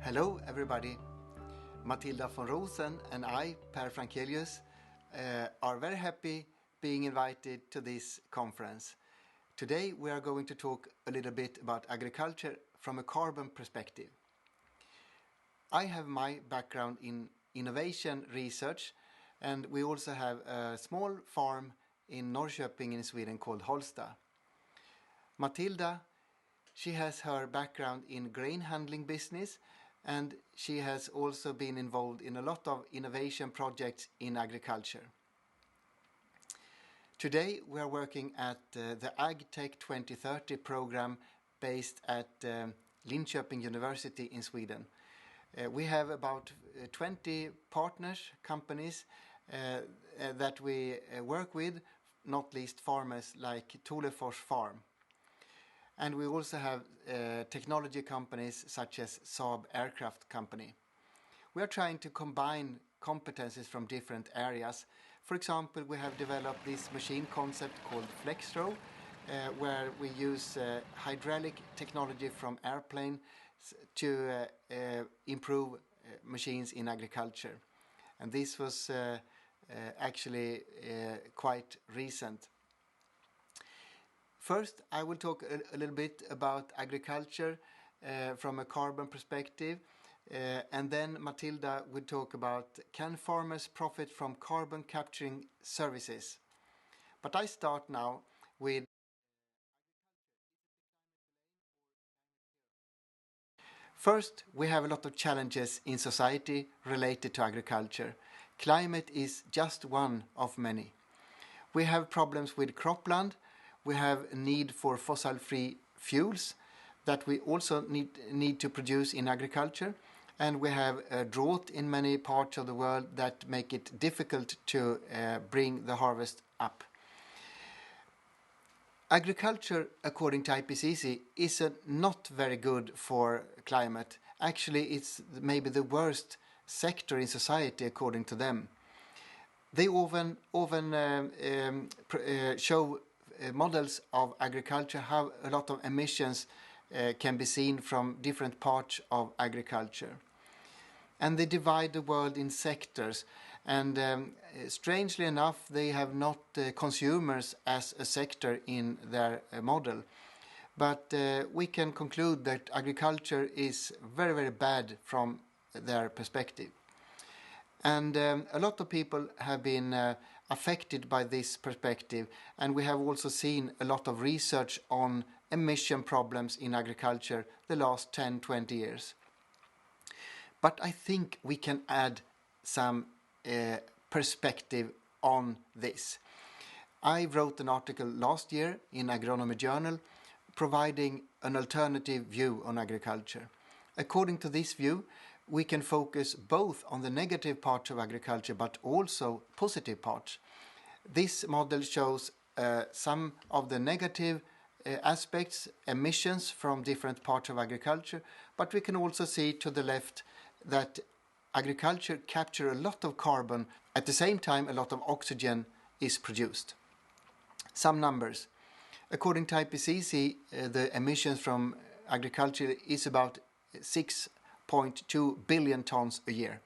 Hello everybody, Matilda von Rosen and I, Frankelius, are very happy being invited to this conference. Today we are going to talk a little bit about agriculture from a carbon perspective. I have my background in innovation research, and we also have a small farm in Norrköping in Sweden called Holsta. Matilda, she has her background in grain handling business, and she has also been involved in a lot of innovation projects in agriculture. Today we are working at the Agtech 2030 program based at Linkoping University in Sweden. We have about 20 partners, companies that we work with, not least farmers like Tolefors Farm. And we also have technology companies such as Saab Aircraft Company. We are trying to combine competencies from different areas. For example, we have developed this machine concept called FlexRow, where we use hydraulic technology from airplane to improve machines in agriculture. And this was actually quite recent. First, I will talk a little bit about agriculture from a carbon perspective, and then Matilda will talk about can farmers profit from carbon capturing services. But I start now with first, we have a lot of challenges in society related to agriculture. Climate is just one of many. We have problems with cropland. We have a need for fossil-free fuels that we also need to produce in agriculture. And we have a drought in many parts of the world that make it difficult to bring the harvest up. Agriculture, according to IPCC, is not very good for climate. Actually, it's maybe the worst sector in society, according to them. They often show models of agriculture, how a lot of emissions can be seen from different parts of agriculture. And they divide the world in sectors. And strangely enough, they have not consumers as a sector in their model. But we can conclude that agriculture is very, very bad from their perspective. And a lot of people have been affected by this perspective, and we have also seen a lot of research on emission problems in agriculture the last 10-20 years. But I think we can add some perspective on this. I wrote an article last year in Agronomy Journal providing an alternative view on agriculture. According to this view, we can focus both on the negative parts of agriculture but also positive parts. This model shows some of the negative aspects, emissions from different parts of agriculture, but we can also see to the left that agriculture captures a lot of carbon. At the same time, a lot of oxygen is produced. Some numbers. According to IPCC, the emissions from agriculture is about 6.2 billion tons a year.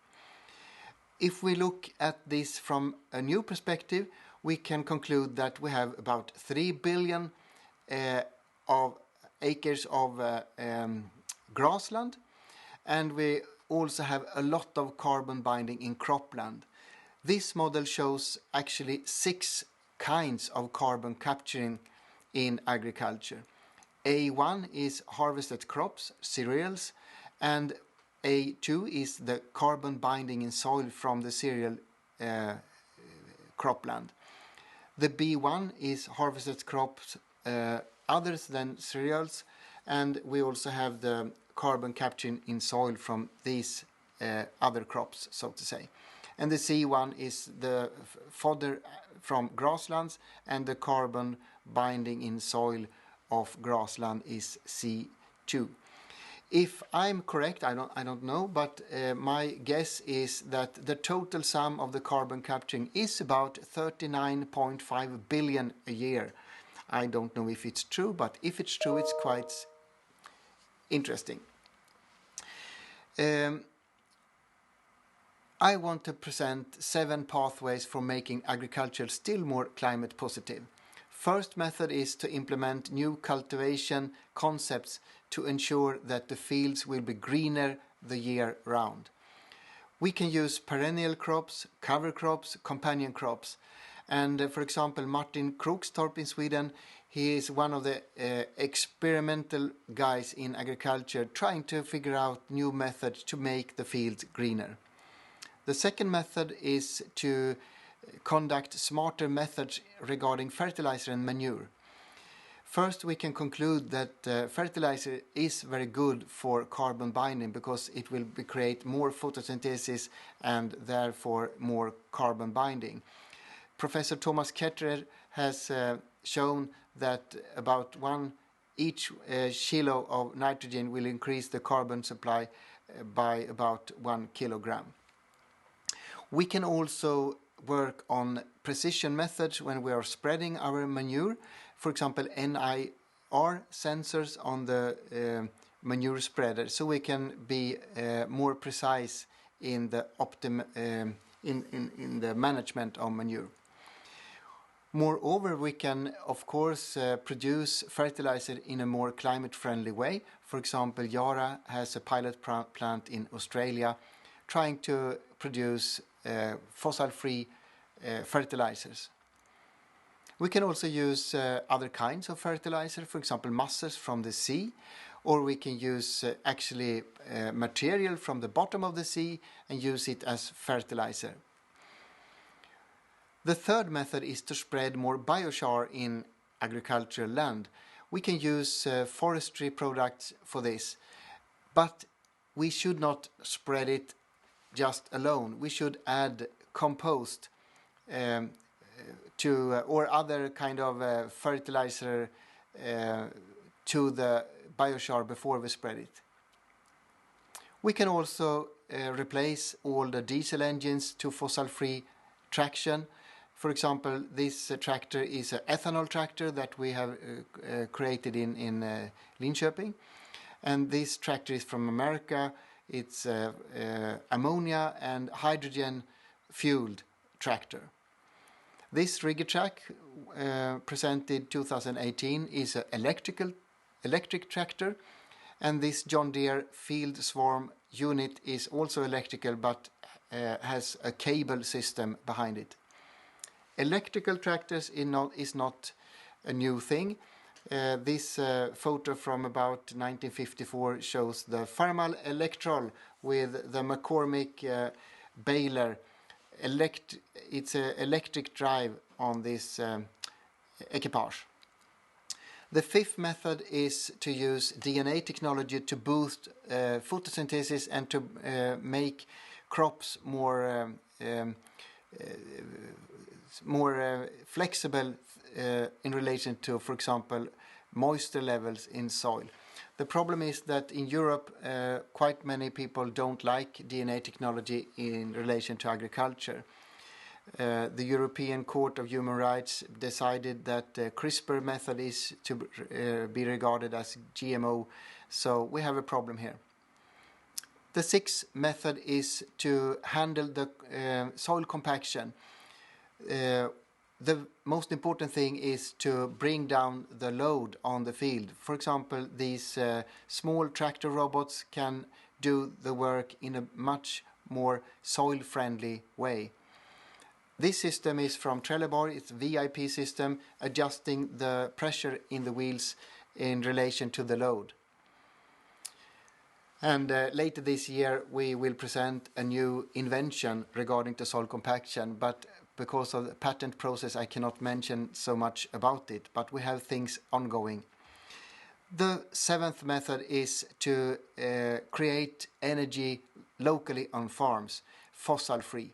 If we look at this from a new perspective, we can conclude that we have about 3 billion of acres of grassland, and we also have a lot of carbon binding in cropland. This model shows actually 6 kinds of carbon capturing in agriculture. A1 is harvested crops, cereals, and A2 is the carbon binding in soil from the cereal cropland. The B1 is harvested crops others than cereals, and we also have the carbon capturing in soil from these other crops, so to say. And the C1 is the fodder from grasslands, and the carbon binding in soil of grassland is C2. If I'm correct, I don't know, but my guess is that the total sum of the carbon capturing is about 39.5 billion a year. I don't know if it's true, but if it's true, it's quite interesting. I want to present 7 pathways for making agriculture still more climate positive. First method is to implement new cultivation concepts to ensure that the fields will be greener the year round. We can use perennial crops, cover crops, companion crops. And for example, Martin Krokstorp in Sweden, he is one of the experimental guys in agriculture trying to figure out new methods to make the fields greener. The second method is to conduct smarter methods regarding fertilizer and manure. First, we can conclude that fertilizer is very good for carbon binding because it will create more photosynthesis and therefore more carbon binding. Professor Thomas Ketterer has shown that about each kilo of nitrogen will increase the carbon supply by about 1 kilogram. We can also work on precision methods when we are spreading our manure. For example, NIR sensors on the manure spreader, so we can be more precise in the in the management of manure. Moreover, we can, of course, produce fertilizer in a more climate-friendly way. For example, Yara has a pilot plant in Australia trying to produce fossil-free fertilizers. We can also use other kinds of fertilizer, for example, mussels from the sea, or we can use material from the bottom of the sea and use it as fertilizer. The third method is to spread more biochar in agricultural land. We can use forestry products for this, but we should not spread it just alone. We should add compost or other kind of fertilizer to the biochar before we spread it. We can also replace all the diesel engines to fossil-free traction. For example, this tractor is an ethanol tractor that we have created in Linkoping. And this tractor is from America. It's ammonia and hydrogen fueled tractor. This Rigitrack presented 2018 is an electric tractor, and this John Deere Field Swarm unit is also electrical but has a cable system behind it. Electrical tractors is not a new thing. This photo from about 1954 shows the Farmal Electrol with the McCormick baler. It's an electric drive on this equipage. The fifth method is to use DNA technology to boost photosynthesis and to make crops more flexible in relation to, for example, moisture levels in soil. The problem is that in Europe, quite many people don't like DNA technology in relation to agriculture. The European Court of Human Rights decided that CRISPR method is to be regarded as GMO, so we have a problem here. The sixth method is to handle the soil compaction. The most important thing is to bring down the load on the field. For example, these small tractor robots can do the work in a much more soil-friendly way. This system is from Trelleborg. It's a VIP system, adjusting the pressure in the wheels in relation to the load. And later this year we will present a new invention regarding the soil compaction, but because of the patent process I cannot mention so much about it, but we have things ongoing. The seventh method is to create energy locally on farms, fossil-free.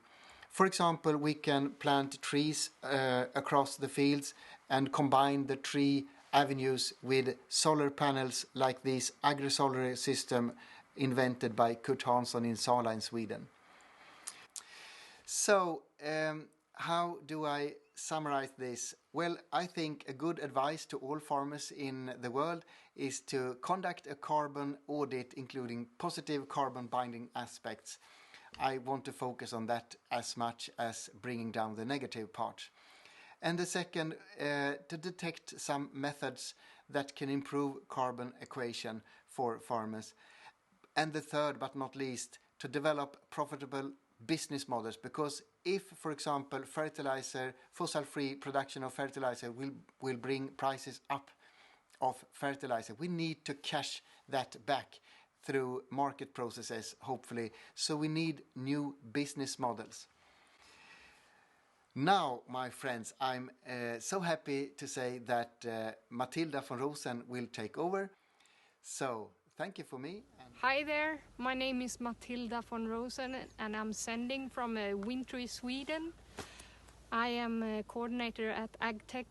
For example, we can plant trees across the fields and combine the tree avenues with solar panels like this agri-solar system invented by Kurt Hansson in Sala in Sweden. So, how do I summarize this? Well, I think a good advice to all farmers in the world is to conduct a carbon audit including positive carbon binding aspects. I want to focus on that as much as bringing down the negative part. And the second, to detect some methods that can improve carbon equation for farmers. And the third, but not least, to develop profitable business models, because if, for example, fossil-free production of fertilizer will bring prices up of fertilizer, we need to cash that back through market processes, hopefully. So we need new business models. Now, my friends, I'm so happy to say that Matilda von Rosen will take over. So, thank you for me. Hi there, my name is Matilda von Rosen and I'm sending from wintry Sweden. I am a coordinator at Agtech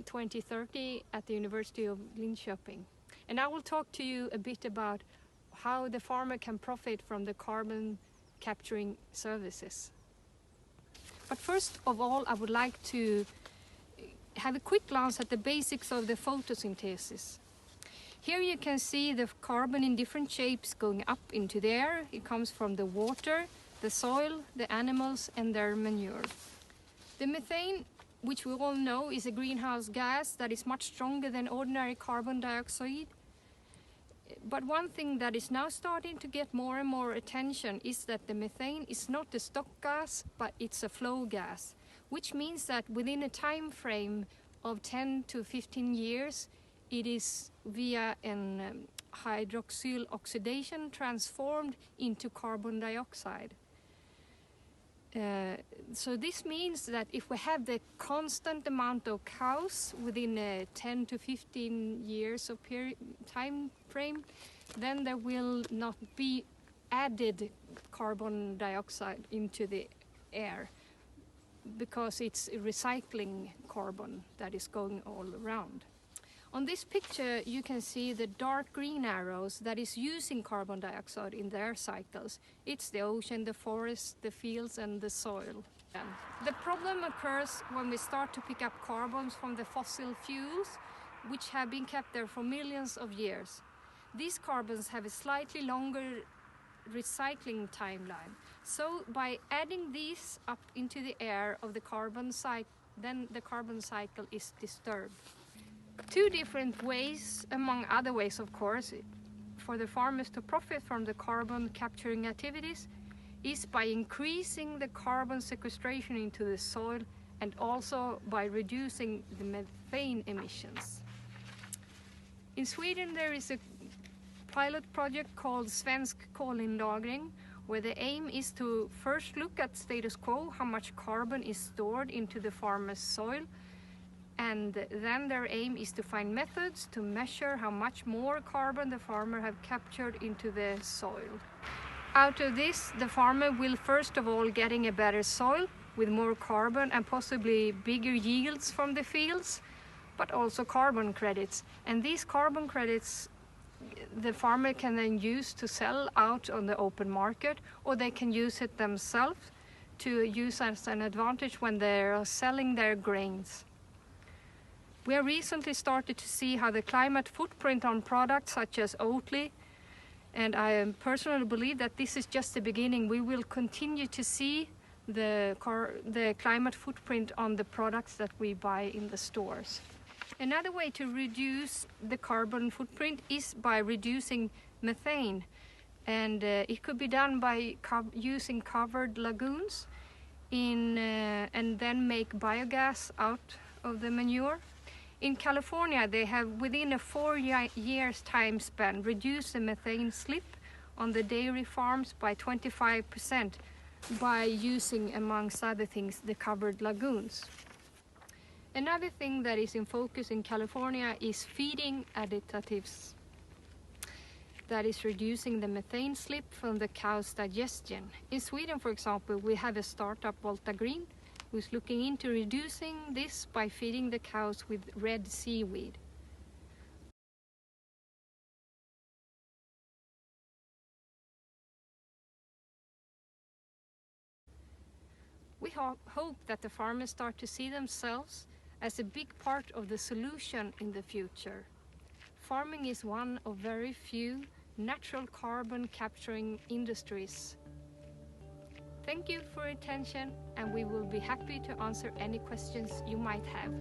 2030 at the University of Linkoping. And I will talk to you a bit about how the farmer can profit from the carbon capturing services. But first of all, I would like to have a quick glance at the basics of the photosynthesis. Here you can see the carbon in different shapes going up into the air. It comes from the water, the soil, the animals and their manure. The methane, which we all know is a greenhouse gas that is much stronger than ordinary carbon dioxide. But one thing that is now starting to get more and more attention is that the methane is not a stock gas, but it's a flow gas, which means that within a time frame of 10 to 15 years, it is via an hydroxyl oxidation transformed into carbon dioxide. So this means that if we have the constant amount of cows within a 10 to 15 years of time frame, then there will not be added carbon dioxide into the air because it's recycling carbon that is going all around. On this picture you can see the dark green arrows that is using carbon dioxide in their cycles. It's the ocean, the forest, the fields and the soil. The problem occurs when we start to pick up carbons from the fossil fuels which have been kept there for millions of years. These carbons have a slightly longer recycling timeline. So by adding these up into the air of the carbon cycle, then the carbon cycle is disturbed. Two different ways, among other ways of course, for the farmers to profit from the carbon capturing activities is by increasing the carbon sequestration into the soil and also by reducing the methane emissions. In Sweden there is a pilot project called Svensk kolinlagring, where the aim is to first look at status quo, how much carbon is stored into the farmer's soil, and then their aim is to find methods to measure how much more carbon the farmer have captured into the soil. Out of this, the farmer will first of all getting a better soil with more carbon and possibly bigger yields from the fields, but also carbon credits. And these carbon credits the farmer can then use to sell out on the open market, or they can use it themselves to use as an advantage when they're selling their grains. We have recently started to see how the climate footprint on products such as Oatly, and I personally believe that this is just the beginning. We will continue to see the climate footprint on the products that we buy in the stores. Another way to reduce the carbon footprint is by reducing methane, and it could be done by using covered lagoons and then make biogas out of the manure. In California, they have within a 4 years time span reduced the methane slip on the dairy farms by 25% by using, amongst other things, the covered lagoons. Another thing that is in focus in California is feeding additives. That is reducing the methane slip from the cow's digestion. In Sweden, for example, we have a startup, Volta Green, who is looking into reducing this by feeding the cows with red seaweed. We hope that the farmers start to see themselves as a big part of the solution in the future. Farming is one of very few natural carbon capturing industries. Thank you for your attention, and we will be happy to answer any questions you might have.